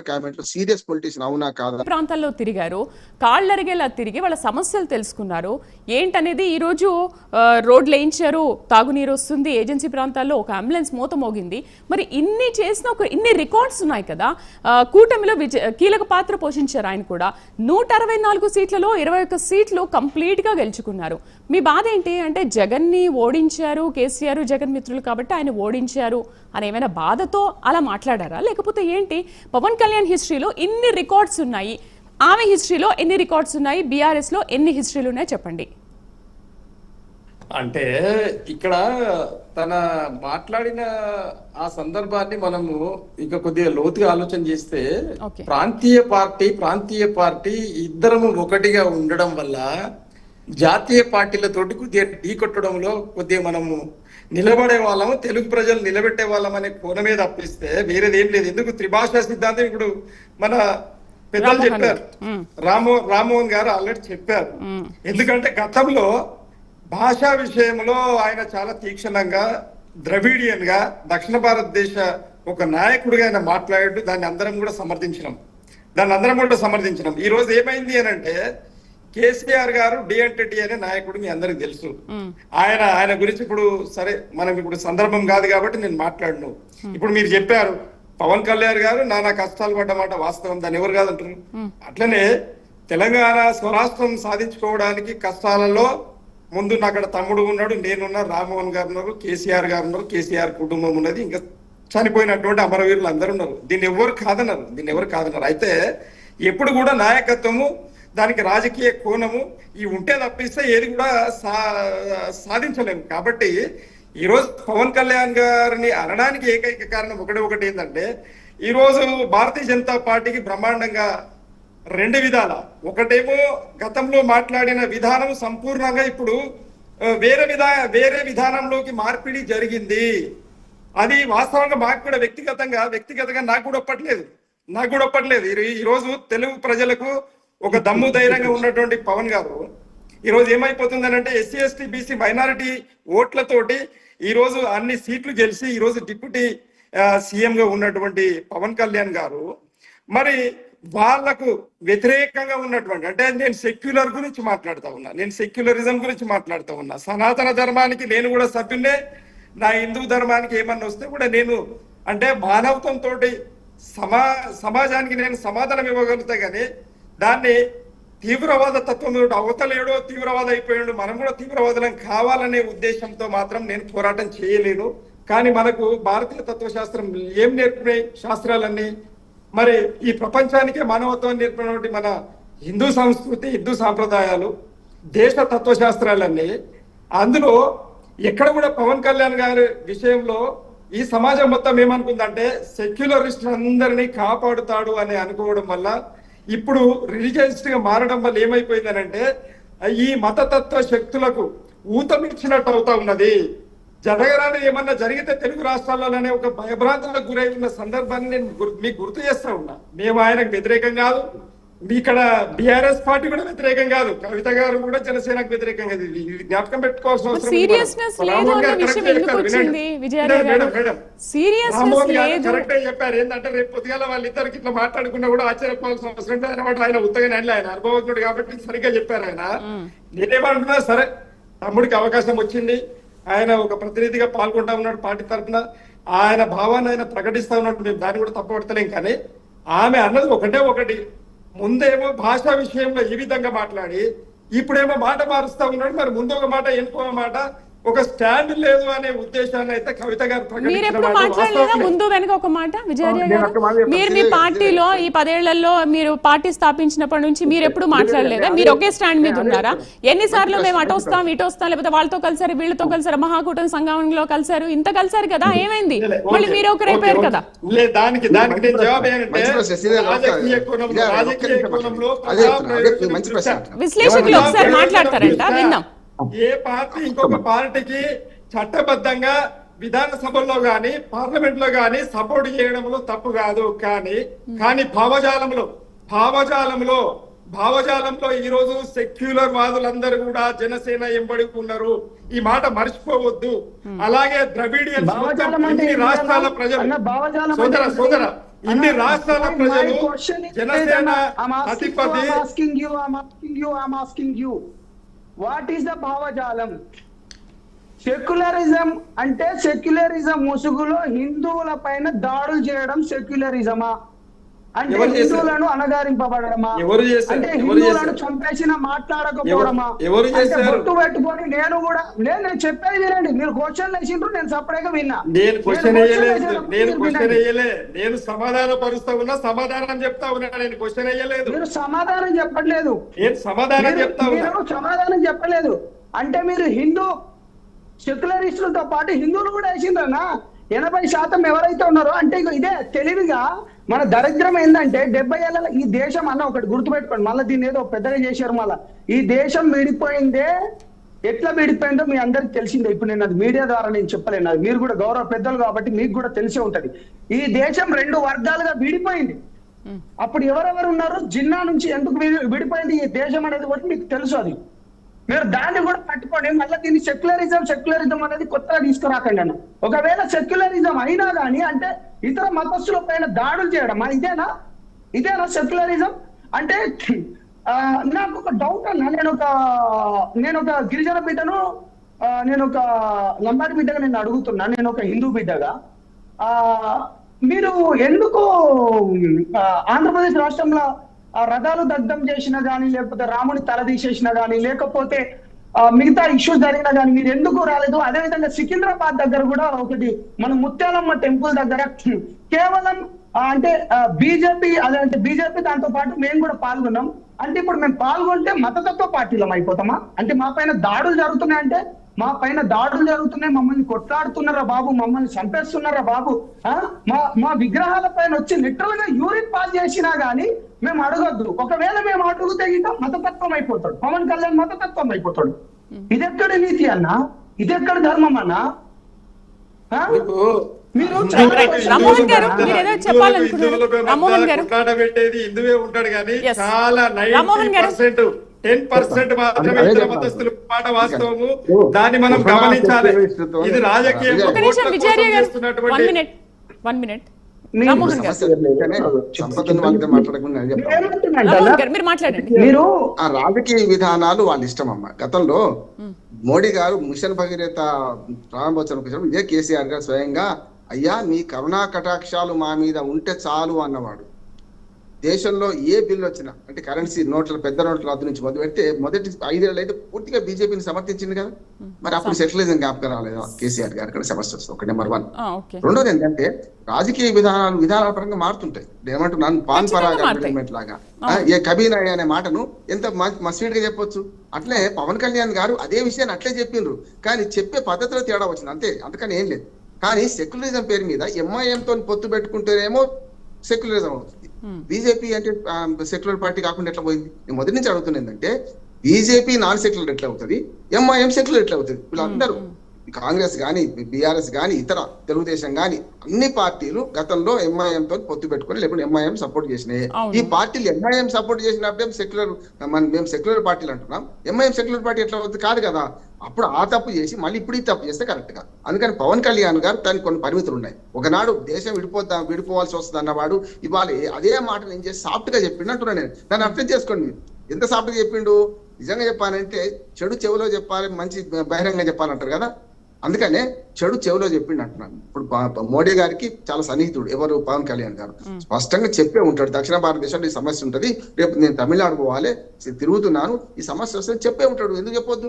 Cabinet లో serious politician అవునా కాదా? ప్రాంతాల్లో తిరిగారు, కాళ్ళరిగేలా తిరిగి వాళ్ళ సమస్యలు తెలుసుకున్నారు. ఏంటనేది ఈరోజు రోడ్లు వేయించారు, తాగునీరు వస్తుంది, ఏజెన్సీ ప్రాంతాల్లో ఒక అంబులెన్స్ మోత మోగింది. మరి ఇన్ని చేసిన ఇన్ని రికార్డ్స్ ఉన్నాయి కదా. కూటమిలో కీలక పాత్ర పోషించారు ఆయన కూడా. 164 సీట్లలో 21 సీట్లు కంప్లీట్ గా గెలుచుకున్నారు. మీ బాధ ఏంటి అంటే జగన్ని ఓడించారు, కేసీఆర్ జగన్ మిత్రులు కాబట్టి ఆయన ఓడించారు అని ఏమైనా బాధతో అలా మాట్లాడారా, లేకపోతే ఏంటి? పవన్ కళ్యాణ్ హిస్టరీలో ఇన్ని రికార్డ్స్ ఉన్నాయి, ఆమె హిస్టరీలో ఎన్ని రికార్డ్స్ ఉన్నాయి, బీఆర్ఎస్ లో ఎన్ని హిస్టరీలు ఉన్నాయి చెప్పండి. అంటే ఇక్కడ తన మాట్లాడిన ఆ సందర్భాన్ని మనము ఇంకా కొద్దిగా లోతుగా ఆలోచన చేస్తే ప్రాంతీయ పార్టీ ఇద్దరము ఒకటిగా ఉండడం వల్ల జాతీయ పార్టీలతోటి కొద్దిగా ఢీ కొట్టడంలో కొద్దిగా మనము నిలబడే వాళ్ళము, తెలుగు ప్రజలు నిలబెట్టే వాళ్ళం అనే కోణమే తప్పిస్తే వేరేది ఏం లేదు. ఎందుకు త్రిభాషా సిద్ధాంతం ఇప్పుడు మన పెద్దలు చెప్పారు, రామ్మోహన్ గారు ఆల్రెడీ చెప్పారు. ఎందుకంటే గతంలో భాషా విషయంలో ఆయన చాలా తీక్షణంగా ద్రవిడియన్ గా దక్షిణ భారతదేశ ఒక నాయకుడిగా ఆయన మాట్లాడాడు. దాన్ని అందరం కూడా సమర్థించినాం. ఈ రోజు ఏమైంది అని అంటే కేసీఆర్ గారు డి అనే నాయకుడు మీ అందరికి తెలుసు. ఆయన గురించి ఇప్పుడు సరే మనం ఇప్పుడు సందర్భం కాదు కాబట్టి నేను మాట్లాడను. ఇప్పుడు మీరు చెప్పారు పవన్ కళ్యాణ్ గారు నానా కష్టాలు పడ్డమాట వాస్తవం, దాన్ని ఎవరు కాదంటారు. అట్లనే తెలంగాణ స్వరాష్ట్రం సాధించుకోవడానికి కష్టాలలో ముందు అక్కడ తమ్ముడు ఉన్నాడు, నేనున్నా, రామ్మోహన్ గారు ఉన్నారు, కేసీఆర్ గారు ఉన్నారు, కేసీఆర్ కుటుంబం ఉన్నది, ఇంకా చనిపోయినటువంటి అమరవీరులు అందరూ ఉన్నారు. దీన్ని ఎవరు కాదన్నారు. అయితే ఎప్పుడు కూడా నాయకత్వము, దానికి రాజకీయ కోణము ఇవి ఉంటే తప్పిస్తే ఏది కూడా సాధించలేము. కాబట్టి ఈరోజు పవన్ కళ్యాణ్ గారిని అనడానికి ఏకైక కారణం ఒకటి ఏంటంటే ఈరోజు భారతీయ జనతా పార్టీకి బ్రహ్మాండంగా రెండు విధాల, ఒకటేమో గతంలో మాట్లాడిన విధానం సంపూర్ణంగా ఇప్పుడు వేరే విధానంలోకి మార్పిడి జరిగింది. అది వాస్తవంగా మాకు కూడా వ్యక్తిగతంగా నాకు కూడా ఒప్పట్లేదు. ఈరోజు తెలుగు ప్రజలకు ఒక దమ్ము ధైర్యంగా ఉన్నటువంటి పవన్ గారు ఈరోజు ఏమైపోతుందని అంటే ఎస్సీ ఎస్టీ బీసీ మైనారిటీ ఓట్లతోటి ఈరోజు అన్ని సీట్లు గెలిచి ఈరోజు డిప్యూటీ సీఎం గా ఉన్నటువంటి పవన్ కళ్యాణ్ గారు మరి వాళ్లకు వ్యతిరేకంగా ఉన్నటువంటి, అంటే నేను సెక్యులర్ గురించి మాట్లాడుతూ ఉన్నా, నేను సెక్యులరిజం గురించి మాట్లాడుతూ ఉన్నా. సనాతన ధర్మానికి నేను కూడా సభ్యున్నే, నా హిందూ ధర్మానికి ఏమన్నా వస్తే కూడా నేను అంటే మానవత్వంతో సమాజానికి నేను సమాధానం ఇవ్వగలుగుతా. కానీ దాన్ని తీవ్రవాద తత్వంతో అవతలేడో తీవ్రవాద అయిపోయాడు, మనం కూడా తీవ్రవాదులం కావాలనే ఉద్దేశంతో మాత్రం నేను పోరాటం చేయలేను. కానీ మనకు భారతీయ తత్వశాస్త్రం ఏం నేర్పినాయి శాస్త్రాలన్నీ, మరి ఈ ప్రపంచానికే మానవత్వాన్ని నేర్పినటువంటి మన హిందూ సంస్కృతి, హిందూ సాంప్రదాయాలు, దేశ తత్వశాస్త్రాలన్నీ, అందులో ఎక్కడ కూడా పవన్ కళ్యాణ్ గారి విషయంలో ఈ సమాజం మొత్తం ఏమనుకుందంటే సెక్యులరిస్ట్ అందరినీ కాపాడుతాడు అని అనుకోవడం వల్ల ఇప్పుడు రిలీజియనిస్ట్ గా మారడం వల్ల ఏమైపోయిందనంటే ఈ మతతత్వ శక్తులకు ఊతమిచ్చినట్టు అవుతా ఉన్నది. జరగరాని ఏమన్నా జరిగితే తెలుగు రాష్ట్రాల్లోనే ఒక భయభ్రాంతులకు గురై ఉన్న సందర్భాన్ని నేను మీకు గుర్తు చేస్తా ఉన్నా. మేము ఆయనకు వ్యతిరేకం కాదు, ఇక్కడ బీఆర్ఎస్ పార్టీ కూడా వ్యతిరేకం కాదు, కవిత గారు కూడా జనసేనకు వ్యతిరేకం కాదు. జ్ఞాపకం పెట్టుకోవాల్సిన అవసరం కరెక్టే చెప్పారు. ఏంటంటే రేపు పొద్దుగాల వాళ్ళిద్దరికి ఇట్లా మాట్లాడుకున్నా కూడా ఆశ్చర్యపోవాల్సిన అవసరం లేదు. ఆయన ఉత్తగానే ఆయన అనుభవజ్ఞుడు కాబట్టి సరిగ్గా చెప్పారు. ఆయన నేనేమంటున్నా సరే తమ్ముడికి అవకాశం వచ్చింది, ఆయన ఒక ప్రతినిధిగా పాల్గొంటా ఉన్నాడు పార్టీ తరఫున, ఆయన భావాన్ని ఆయన ప్రకటిస్తా ఉన్నట్టు మేము దాన్ని కూడా తప్పబడతలేం. కానీ ఆమె అన్నది ఒకటి, ముందేమో భాషా విషయంలో ఈ విధంగా మాట్లాడి ఇప్పుడేమో మాట మారుస్తా ఉన్నాడు. మరి ముందు ఒక మాట ఎన్నుకో మాట, ఒక స్టాండ్ లేదు అనే ఉద్దేశాన్ని అయితే కవిత గారు ముందు వెనక ఒక మాట. విజయ గారు మీరు మీ పార్టీలో ఈ 10 ఏళ్లలో మీరు పార్టీ స్థాపించినప్పటి నుంచి మీరు ఎప్పుడు మాట్లాడలేదా? మీరు ఒకే స్టాండ్ మీద ఉన్నారా? ఎన్నిసార్లు మేము అటు వస్తాం ఇటు వస్తాం, లేకపోతే వాళ్ళతో కలిసారు వీళ్ళతో కలిసారు, మహాకూటమి సంఘంలో కలిసారు, ఇంత కలిసారు కదా, ఏమైంది? మళ్ళీ మీరు ఒకరైపోయారు కదా. దానికి జవాబు ఏంటంటే విశ్లేషకులు ఒకసారి మాట్లాడతారంట, విన్నాం. ఏ పార్టీ ఇంకొక పార్టీకి చట్టబద్ధంగా విధానసభలో గాని పార్లమెంట్ లో గాని సపోర్ట్ చేయడంలో తప్పు కాదు. కానీ భావజాలంలో ఈ రోజు సెక్యులర్ వాదులందరూ కూడా జనసేన ఎంబడి ఉన్నారు. ఈ మాట మర్చిపోవద్దు. అలాగే ద్రవిడియన్ రాష్ట్రాల ప్రజలు ఇన్ని రాష్ట్రాల ప్రజలు జనసేన అధిపతి వాట్ ఈస్ ద భావజాలం? సెక్యులరిజం అంటే సెక్యులరిజం ముసుగులో హిందువుల పైన దాడులు చేయడం సెక్యులరిజమా? అంటే హిందువులను అనగారింపబడమా? అంటే హిందువులను చంపేసిన మాట్లాడకపోవడమా? బొట్టు పెట్టుకొని నేను చెప్పేది వినండి. మీరు క్వశ్చన్ వేసిండ్రు, నేను సపరేట్గా విన్నా. నేను సమాధాన పరుస్తా ఉన్నా, సమాధానం చెప్తా ఉన్నా. నేను క్వశ్చన్ వేయలేదు. మీరు సమాధానం చెప్పట్లేదు. సమాధానం చెప్తా ఉన్నా. సమాధానం చెప్పలేదు. అంటే మీరు హిందూ సెక్యులరిస్టులతో పాటు హిందువులు కూడా వేసిండ్రన్నా. 80% ఎవరైతే ఉన్నారో అంటే ఇదే తెలివిగా మన దరిద్రం ఏంటంటే 70 ఏళ్ళ ఈ దేశం అన్న ఒకటి గుర్తుపెట్టుకోండి. మళ్ళీ దీన్ని ఏదో పెద్దగా చేశారు. మళ్ళీ ఈ దేశం విడిపోయిందే ఎట్లా విడిపోయిందో మీ అందరికి తెలిసిందే. ఇప్పుడు నేను అది మీడియా ద్వారా నేను చెప్పలేను. అది మీరు కూడా గౌరవ పెద్దలు కాబట్టి మీకు కూడా తెలిసే ఉంటది. ఈ దేశం 2 వర్గాలుగా విడిపోయింది. అప్పుడు ఎవరెవరు ఉన్నారు, జిన్నా నుంచి ఎందుకు విడిపోయింది ఈ దేశం అనేది కూడా మీకు తెలుసు. అది మీరు దాన్ని కూడా పట్టుకోండి. మళ్ళీ దీన్ని సెక్యులరిజం అనేది కొత్తగా తీసుకురాకండి అన్న. ఒకవేళ సెక్యులరిజం అయినా కానీ అంటే ఇతర మతస్థుల పైన దాడులు చేయడం ఇదేనా సెక్యులరిజం? అంటే నాకు ఒక డౌట్ అన్న. నేను ఒక గిరిజన బిడ్డను, నేను ఒక లంబాడి బిడ్డగా నేను అడుగుతున్నా. నేను ఒక హిందూ బిడ్డగా మీరు ఎందుకు ఆంధ్రప్రదేశ్ రాష్ట్రంలో రథాలు దగ్ధం చేసినా గానీ, లేకపోతే రాముని తల తీసేసినా గానీ, లేకపోతే మిగతా ఇష్యూస్ జరిగినా కానీ మీరు ఎందుకు రాలేదు? అదేవిధంగా సికింద్రాబాద్ దగ్గర కూడా ఒకటి మన ముత్యాలమ్మ టెంపుల్ దగ్గర కేవలం అంటే బీజేపీ దాంతో పాటు మేము కూడా పాల్గొన్నాం. అంటే ఇప్పుడు మేము పాల్గొంటే మతతత్వ పార్టీలం అయిపోతామా? అంటే మా పైన దాడులు జరుగుతున్నాయంటే మమ్మల్ని కొట్లాడుతున్నారా బాబు, మమ్మల్ని చంపేస్తున్నారా బాబు? మా విగ్రహాల పైన వచ్చి లిటరల్ గా యూరిన్ పాస్ చేసినా గానీ మేము అడగొద్దు. ఒకవేళ మేము అడుగుతే మతతత్వం అయిపోతాడు. పవన్ కళ్యాణ్ మతతత్వం అయిపోతాడు. ఇదెక్కడ నీతి అన్నా? ఇదెక్కడ ధర్మం అన్నా? మీరు పెట్టేది హిందువే ఉంటాడు కానీ చాలా 10% మాత్రమే ఇతర మతస్థుల మాట వాస్తవము. దాన్ని మనం గమనించాలి. ఇది రాజకీయం. రాజకీయ విధానాలు వాళ్ళ ఇష్టం అమ్మ. గతంలో మోడీ గారు మిషన్ భగీరథ ప్రారంభోత్సవం వచ్చినప్పుడు ఇదే కేసీఆర్ గారు స్వయంగా అయ్యా మీ కరుణా కటాక్షాలు మా మీద ఉంటే చాలు అన్నవాడు. దేశంలో ఏ బిల్లు వచ్చినా అంటే కరెన్సీ నోట్ల పెద్ద నోట్ల రద్దు నుంచి మొదలు పెడితే మొదటి 5 ఏళ్ళు అయితే పూర్తిగా బీజేపీని సమర్థించింది కదా. మరి అప్పుడు సెటిలిజం జ్ఞాపకం రాలేదు కేసీఆర్ గారు. ఇక్కడ సమస్య వస్తుంది. ఒకటి నెంబర్ 1. రెండోది ఏంటంటే రాజకీయ విధానాల పరంగా మారుతుంటాయి. ఏమంటున్నాను పాన్ పరాగ అగ్రిమెంట్ లాగా ఏ కబీనా అనే మాటను ఎంత స్వీట్ గా చెప్పొచ్చు. అట్లే పవన్ కళ్యాణ్ గారు అదే విషయాన్ని అట్లే చెప్పిండ్రు, కానీ చెప్పే పద్ధతిలో తేడా వచ్చింది అంతే, అంతకని ఏం లేదు. కానీ సెక్యులరిజం పేరు మీద ఎంఐఎంతో పొత్తు పెట్టుకుంటేనేమో సెక్యులరిజం అవుతుంది. బీజేపీ అంటే సెక్యులర్ పార్టీ కాకుండా ఎట్లా పోయింది? నేను మొదటి నుంచి అడుగుతున్నా ఏంటంటే బీజేపీ నాన్ సెక్యులర్ ఎట్లా అవుతుంది, ఎంఐఎం సెక్యులర్ ఎట్లా అవుతుంది? వీళ్ళందరూ కాంగ్రెస్ గానీ, బీఆర్ఎస్ గానీ, ఇతర తెలుగుదేశం గానీ అన్ని పార్టీలు గతంలో ఎంఐఎం తో పొత్తు పెట్టుకుని లేకపోతే ఎంఐఎం సపోర్ట్ చేసినాయి. ఈ పార్టీలు ఎంఐఎం సపోర్ట్ చేసినప్పుడే సెక్యులర్ మేము సెక్యులర్ పార్టీలు అంటున్నాం. ఎంఐఎం సెక్యులర్ పార్టీ ఎట్లా అవుతుంది? కాదు కదా. అప్పుడు ఆ తప్పు చేసి మళ్ళీ ఇప్పుడు ఈ తప్పు చేస్తే కరెక్ట్ కాదు. అందుకని పవన్ కళ్యాణ్ గారు దానికి కొన్ని పరిమితులు ఉన్నాయి. ఒకనాడు దేశం విడిపోవాల్సి వస్తుంది అన్నవాడు ఇవాళ అదే మాట నేను చేసి సాఫ్ట్ గా చెప్పిండు అంటున్నా. నేను దాన్ని అర్థం చేసుకోండి. మీరు ఎంత సాఫ్ట్ గా చెప్పిండు? నిజంగా చెప్పాలంటే చెడు చెవిలో చెప్పాలి, మంచి బహిరంగంగా చెప్పాలంటారు కదా. అందుకనే చెడు చెవిలో చెప్పిండు అంటున్నాను. ఇప్పుడు మోడీ గారికి చాలా సన్నిహితుడు ఎవరు? పవన్ కళ్యాణ్ గారు. స్పష్టంగా చెప్పే ఉంటాడు దక్షిణ భారతదేశంలో ఈ సమస్య ఉంటది, రేపు నేను తమిళనాడు పోవాలి, తిరుగుతున్నాను, ఈ సమస్య వస్తే చెప్పే ఉంటాడు. ఎందుకు చెప్పొద్దు?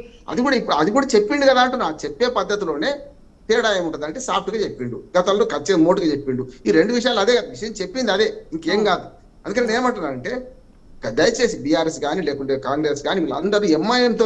అది కూడా చెప్పిండు కదా అంటున్నా. చెప్పే పద్ధతిలోనే తేడా ఏముంటది అంటే సాఫ్ట్ గా చెప్పిండు. గతంలో మోటుగా చెప్పిండు. ఈ 2 విషయాలు అదే విషయం చెప్పింది అదే, ఇంకేం కాదు. అందుకని నేను ఏమంటున్నా అంటే దయచేసి బీఆర్ఎస్ కానీ లేకుంటే కాంగ్రెస్ కానీ వీళ్ళందరూ ఎంఐఎంతో